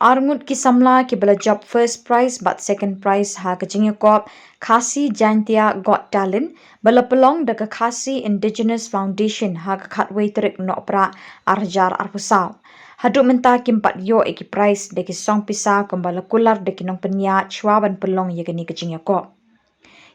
Arngut ki samla ki bala job first prize but second prize ha kajing kop Khasi Jaintia Got Talent bala pelong daga Khasi Indigenous Foundation ha ka khatway terik no pra arjar arpusau. Haduk menta kimpat yo eki prize deki song pisa kembala kular deki nong penya chwaban pelong yegani kajing kop.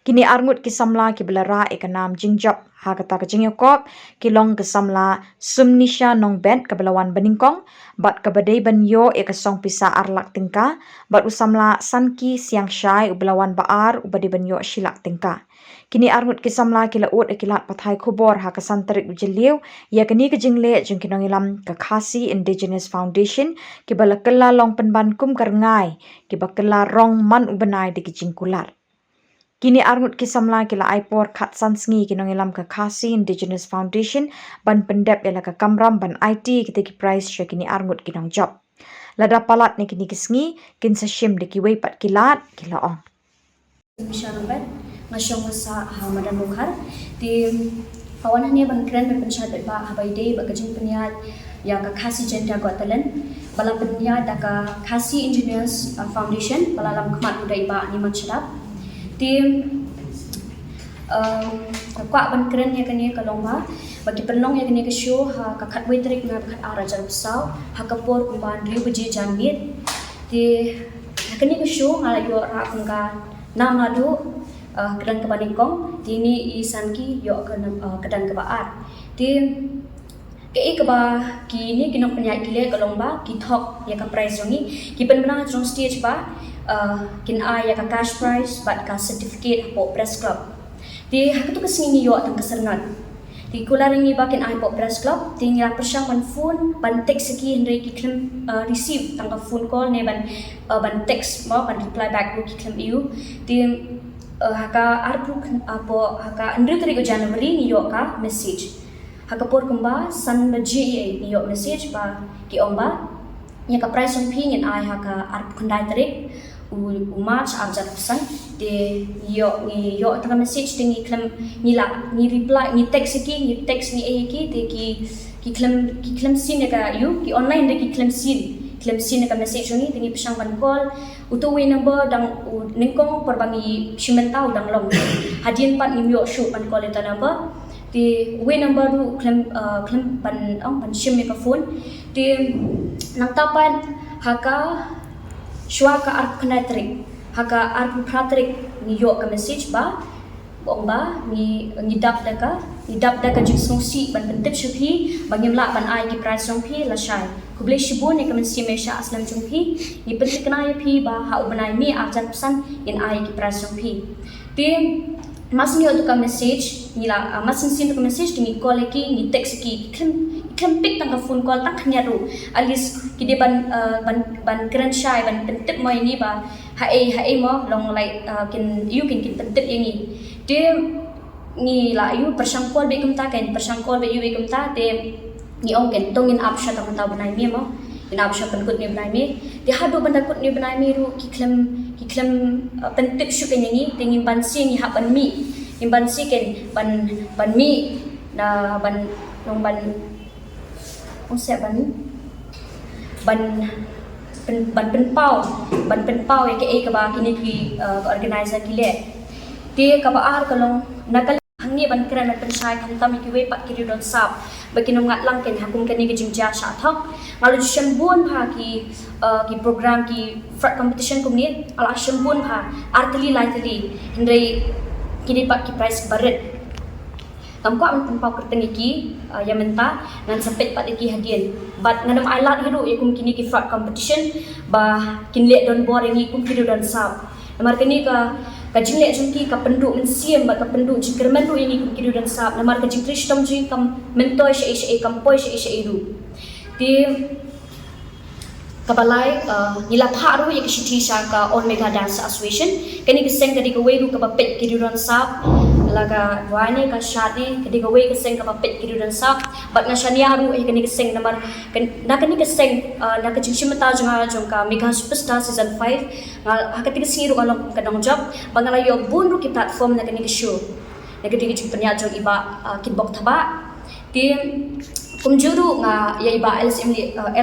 Kini arngut ki samla ki belara ikanam jingjop ha kata kajing kop kilong ke samla sumnisha nong bent ke belawan beningkong bat ke badai ban yo song pisa arlak tingka bat usamla sanki siang syai ubelawan baar ubadi ban yo shilak tingka. Kini arngut ki samla ki laut ikilat pathai kubor ha kesan terik ujeliu ya kini kejingle jeng kinong ilam ke Khasi Indigenous Foundation ki bala kela long penban kum karngai ki bakela rong man ubenai di kijing kular. Kini arngut ki samla kila aipor khat sansngi kinong ilam ke Khasi Indigenous Foundation ban pendep ela ke kamram ban IT kita ki prize sya kini arngut kinong job. Lada palat ni kini kisngi kin sashim de ki pat kilat kila ong. Syarabat ngasyong masa Hamadan Bukhar di kawanan ni ban keren berpensyat ba habai day ba kajing peniat ya ka Khasi Jaintia Got Talent bala peniat da ka Khasi Engineers Foundation bala lam khmat budai ba ni machlap tim kwa ban keren ya kani kalongba bagi penong ya kani ke show ha ka khatway trik na khat arajar besau ha kapor kumban riu beji janbit di kani ke show ngala yo ra kangka nam ladu kedang kebaningkong dini isanki yo kedang kebaat di ke ba kini kinong penyai gile kalongba ki thok ya ka prize ni ki penmenang trong stage ba kin ai ya ka cash prize bat ka certificate po press club di hakatu kesini yo tang kesernan di kularing ni ba kin ai po press club di ngira persang ban phone ban text seki hendai ki klem receive tang ka phone call ne ban text mo ban reply back ki klem you di haka arpuk apo haka andru tarik January ni yo ka message haka por kumba san baji ni yo message ba ki omba ya ka price on ping in ai haka arpuk kandai tarik March arjar pesan de yo tanga message tingi klem ni reply ni text ni ki de ki klem sin ka you ki online de ki klem sin ka message ni tingi pesang ban call utu we number dang ningkong perbangi shimentau dang long hadien pat ni yo shoot ban call eta number di we number du klem ban shim ka phone di nang tapan haka shwa ka arp knatrik haka arp pratrik ni yo ka message ba bomba ni dap da ka jisong si ban pentip shpi bangim la ban ai ki price song phi la shai kuble shibu ne ka mensi mesha aslam chung phi ni pentik na ya phi ba ha ubanai mi arjan pesan in ai ki price song phi ti mas ni tu ka message ni la mas sin tu ka message ni call ki ni text ki klem pik tang ka phone call tak khanya ru alis ki de ban keren shai ban pentip mo ini ba ha e mo long lai kin pentip ini de ni la yu persangkol be kumta kan persangkol be yu be kumta de ni ong ken tongin apsha ta mata banai mi mo in apsha penkut ni banai mi de hado banda kut ni banai mi ru ki klem pentip shu ken ni tingin ban si ni ha ban mi in ban si ken ban mi na ban long ban ong ban penpau ya ke ka ba kini ki organizer ki le ti ka ba ar kalong nakal hangni ban kran ban pensai kan tam ki we pat ki don sap bakinom ngat lang ken hakum ken ni jingja sha thok ngalu shambun pha ki program ki frat competition kum ni ala shambun pha artli lightly hendai kini pat ki prize baret tamko am tempau kerteng iki ya menta nan sempet pat iki hadian bat nganam ailat hidu ikum kini ki frat competition ba kinle don boring ikum kidu don sap namar kini ka jingle jungki ka pendu mensiem ba ka pendu jingkerman du ini kum kidu don sap namar ka jingkristom jing kam mentoi she kampoi she iru ti kabalai nila pharu ye kishiti sha ka on mega dance association kani ki seng kadi ka weru ka bapet kidu don sap laga wani ka shadi kadi ka we ka seng ka bapet kidu don sap bat na shania haru kani ka seng namar kani ka seng na ka jingshimata jong ka mega superstar season 5 hakati ka siru along ka dong job bangala yo bunru ki platform na kani ka show na kadi ka jing penya jong iba kinbok thaba ti kumjuru nga ya iba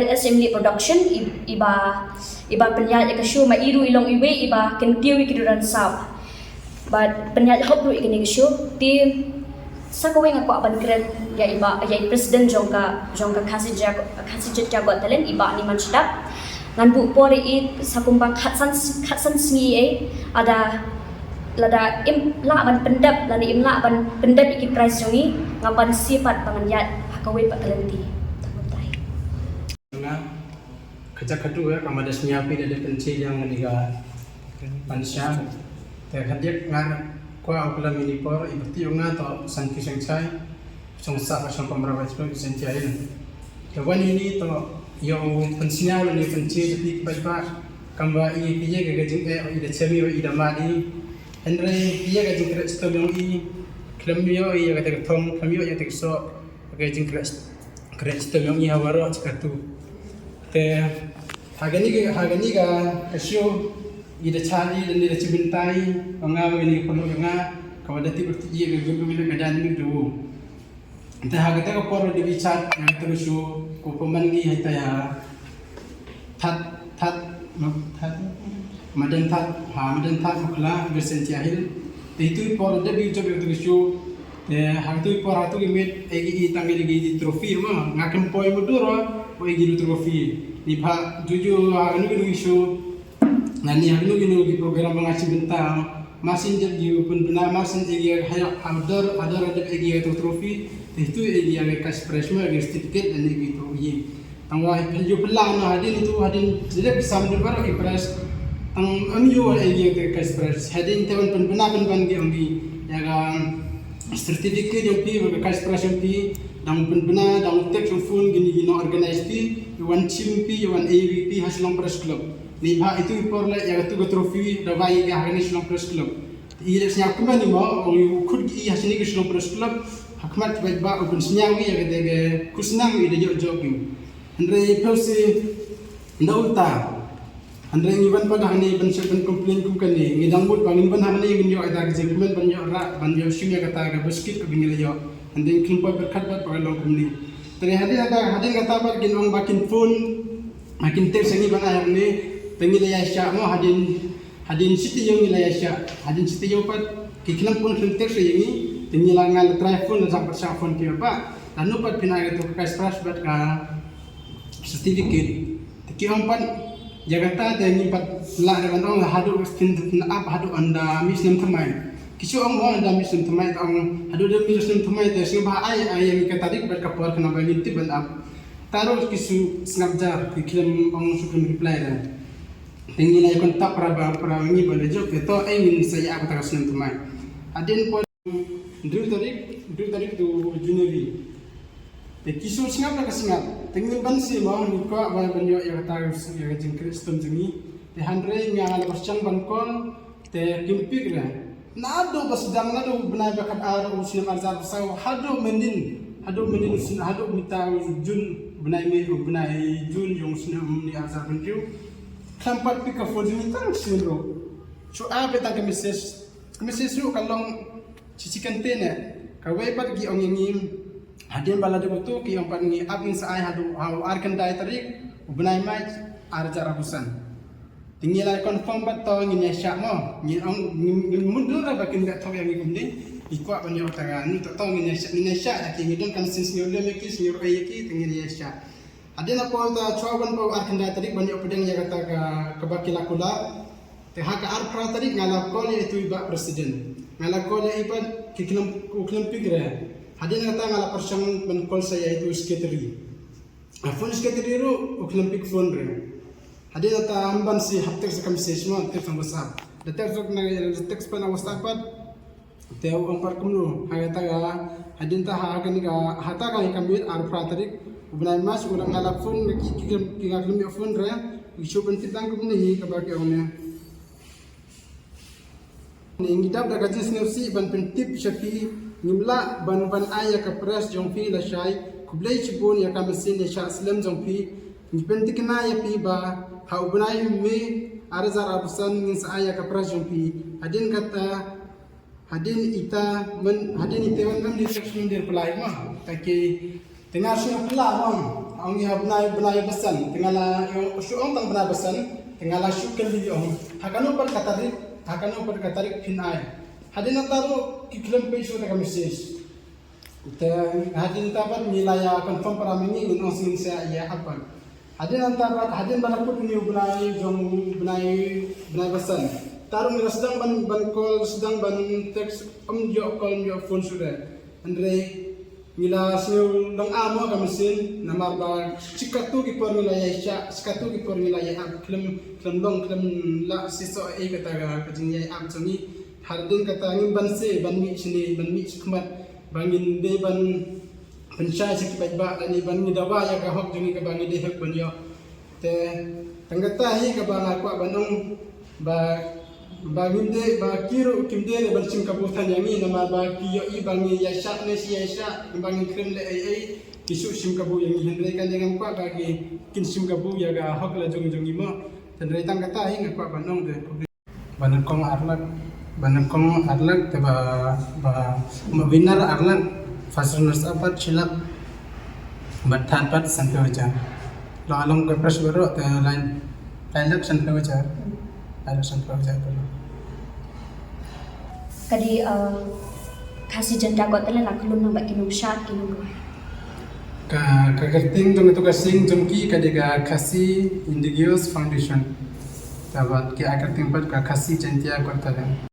LSM production iba iba penyat ya kasyo mairu ilong iwe iba ken kiwi kiduran sab but penyat hop ru ikini kasyo ti sa ko nga ko aban kren ya iba ya president jongka kasi jago talen iba ni man sedap ngan bu pori it sa kumbang khatsan sngi ada lada im la ban pendap lani im la ban pendap iki price jongi ngaban sifat panganyat hakawe patalenti tamutai Kacak kedua kamada senyapi dari pencil yang diga pansya terhadap ngar kuah ukula minipor iberti unga atau sanki sengsai songsa pasang pemerawat sebagai sentiain kawan ini to yang pensinya ni pencil di baik kamba i piye gajing ida cemi ida madi Andre piye gajing keras to yang i klamio i gajing thong klamio ya tekso gajing keras to yang i hawaro cikatu te hagani ga kasyo ida chali dan ida cibintai nga ini kono nga kawada ti berti ye ga gulu gadan mi do te hagata ko poro di bichat nga to kasyo ko pamangi hita ya tat madan tat mukla bersenti ahil te itu poro de bi job to kasyo te hagatu poro atu ge egi tangi di trofi ma ngakem poi muduro o egi trofi ni ba juju anu isu nani anu di program mengasih bentang masin jadi pun benar masin egi hayak ada egi itu trofi itu egi yang kas presma egi certificate dan egi itu ye tangwa ju pelang hadin itu hadin tidak bisa mendapat ipres tang amiu egi kas pres hadin tewan pun benar gi yang certificate yang pi kas pres yang pi dang pun benar dang tek phone gini organize pi Iwan Chimpi, Iwan AVP, Hasilong Press Club. Ni ba itu iporla ya tu trofi dabai ya Hasilong Hasilong Press Club. Ile snya kuma ni mo o khud gi Hasilong Hasilong Press Club hakmat ba ba open snyawi ya de kusnang ide jo jogging. Andre pose ndauta. Andre ngiban pa hani ban sepen complain kum kan ni ngidang bud bangin ban hani ngin yo ada gejekmen ban yo ra ban yo shimya kata ga basket ko bingil yo. Andre kimpa berkat ba pagalong kum ni. Tadi hadin kata apa ginong makin phone makin ter sangi bang ayam ni pengilaya syak mo hadin siti yung ilaya syak hadin siti yung pat kikilang pun filter sa yung tingilang ngal try phone na sampai sa phone kiyo pa lanu pat pinaga to kas pras bat ka certificate tikiyong pat jagata tengi pat la dengan orang hadu stin up hadu anda misnem thamai Kisu ang mo anda misem tumay ang hadu de misem tumay de sing ba ay yang katadik ber kapor kana ba niti ban up taro kisu snapjar kikilam ang sukum reply da tingi na ikon tap para ngi ba de jok to ay min saya apa takas nem tumay adin po dru tarik tu January de kisu snap na kasnap tingi ban si mo ni ko ba ban yo ya takas ya jing kriston jingi de handre nga ala basyang ban kon te kimpig ra Nado basdang nado benai bakat ara usin arzar saw hado menin usin hado mita jun benai me benai jun yung sin ni arzar benriu kampat pika fodini tang sinro so abe tang message ru kalong cicikan tene kawai pat gi ong ngim hadin balade butu ki ong pat ngi apin sa ai hado arkan dai tarik benai mai arzar abusan tinggal confirm betul ini syak mo ni mundur bakin dak tahu yang ini ikut banyak tangan ni tak tahu ini syak lagi ngidon kan senior leki senior ayaki tinggal syak ada apa ta cuaban pau arkan dak tadi banyak pedang yang kata ke bakil akula te hak arpra tadi ngalap kol itu iba presiden ngalap kol iba kikilam pigre hadin kata ngalap persang ben kol saya itu sekretari phone sekretari ru uklam pig phone re Ada data amban si haptek sa kami sesma haptek sa WhatsApp. Data sok na text pa na WhatsApp pat. Teo ang parkum no. Hagata ga hadin ta hagan ga hata ka kami ar pratarik. Ubnay mas ulang ngalap phone kikaklim yo phone ra. Isu penting kum ni kabaki awnya. Ni ngidap daga jis nefsi ban pentip shafi nimla ban aya ka press jong fi la shai kublai chibon ya kamisin ya sha islam jong fi penting na ya pi ba ha ubnai me arzar abusan min sa aya ka prajum pi hadin kata hadin ite wan kam ni section der pelai ma taki tengah sio pela ma ang ihap na benay besan tingala yung syuong tang benay besan tingala syukel di ong hakano par katarik pinai hadin taru kiklem pe su ta kamisis te hadin tapat nilaya confirm para mini ngun sing sa ya apa hadin tapat hadin balaput ni benay jong benay besan taru nila sedang ban call sedang ban text jo call jo phone sudah andre mila sel dang amo ka mesin namar ba cikatu ki por mila ya sha cikatu ki por mila ya am klem dong klem la siso e kata ga kajing ya am chami hardin kata ngin ban se ban mi sini ban mi sikmat bangin de ban penchai sik ba ani ban mi dawa ya ka hok jumi ka bangi de hek ban yo te tanggata hi ka ba aku banong ba bangin de ba kiro kim de ban sing kabutan yangi nama ba kiyo i bangi ya sha ne si ya sha bangin krem le ai kisu sim kabu yangi hendre kan jangan kwa bagi kin sim kabu ya ga hok la jong jong imo hendre tang kata hi ngakwa banong de banan kong arlak te ba mabinar arlak fasurners apat chilap bathan pat sampai wajar lo along ke pres baru te lain lak sampai wajar ada sampai wajar dulu kadi kasih janda got tele la kelum nang bak kinum syat kinum ka kerting jong itu kasing jongki kadega kasi Indigios Foundation tabat ki akarting pat ka kasi jantia got tele